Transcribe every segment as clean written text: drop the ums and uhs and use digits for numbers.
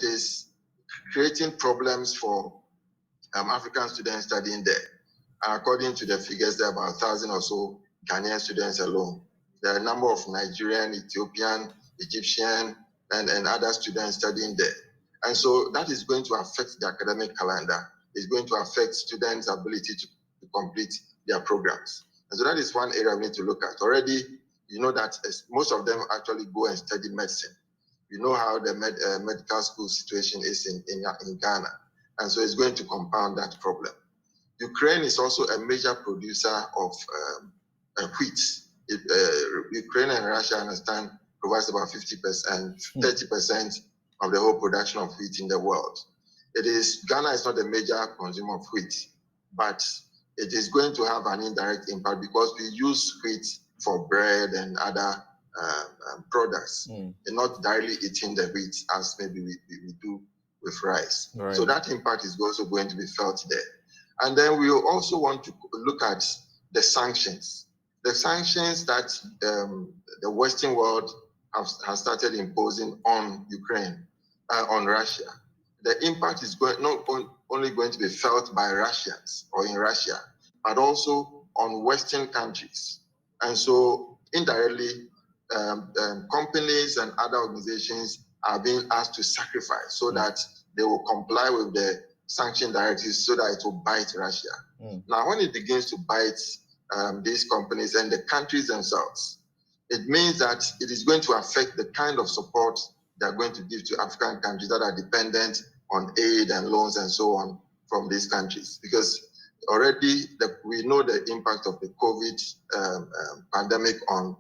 it is creating problems for African students studying there. According to the figures, there are about 1,000 or so Ghanaian students alone. There are a number of Nigerian, Ethiopian, Egyptian, and other students studying there. And so that is going to affect the academic calendar. It's going to affect students' ability to complete their programs. And so that is one area we need to look at. Already, you know that most of them actually go and study medicine. You know how the medical school situation is in Ghana. And so it's going to compound that problem. Ukraine is also a major producer of wheat. Ukraine and Russia, I understand, provides about 50%, 30% of the whole production of wheat in the world. Ghana is not a major consumer of wheat, but it is going to have an indirect impact because we use wheat for bread and other products, and not directly eating the wheat as maybe we do with rice. Right. So that impact is also going to be felt there. And then we also want to look at the sanctions. The sanctions that the Western world has started imposing on Ukraine, on Russia. The impact is not only going to be felt by Russians or in Russia, but also on Western countries. And so indirectly, companies and other organizations are being asked to sacrifice so that they will comply with the sanction directives so that it will bite Russia. Now, when it begins to bite these companies and the countries themselves, it means that it is going to affect the kind of support they're going to give to African countries that are dependent on aid and loans and so on from these countries. Because already we know the impact of the COVID pandemic on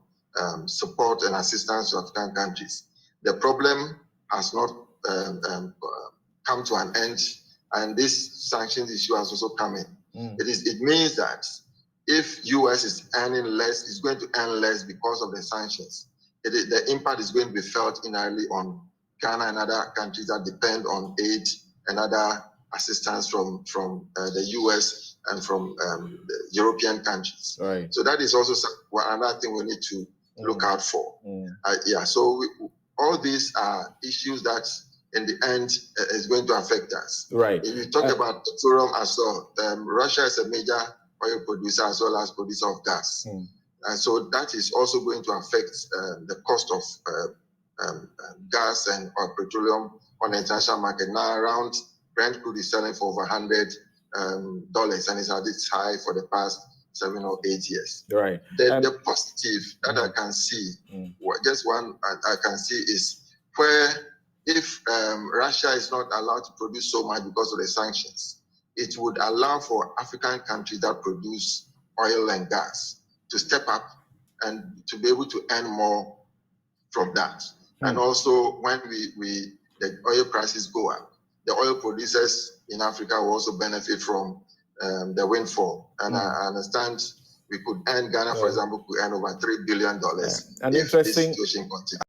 support and assistance to African countries. The problem has not come to an end, and this sanctions issue has also come in. It means that if US is earning less, it's going to earn less because of the sanctions. The impact is going to be felt entirely on Ghana and other countries that depend on aid and other assistance from the US and from the European countries. Right. So that is also another thing we need to look out for. So all these are issues that in the end is going to affect us. Right. If you talk about petroleum as well, Russia is a major oil producer as well as producer of gas. And so that is also going to affect the cost of gas and petroleum on the international market. Now around Brent crude is selling for over $100 and it's at its high for the past 7 or 8 years. Right. The positive that I can see, just one I can see is where if Russia is not allowed to produce so much because of the sanctions, it would allow for African countries that produce oil and gas to step up and to be able to earn more from that. And also when the oil prices go up, the oil producers in Africa will also benefit from the windfall. And I understand we could earn, Ghana, for example, could earn over $3 billion if this situation continues.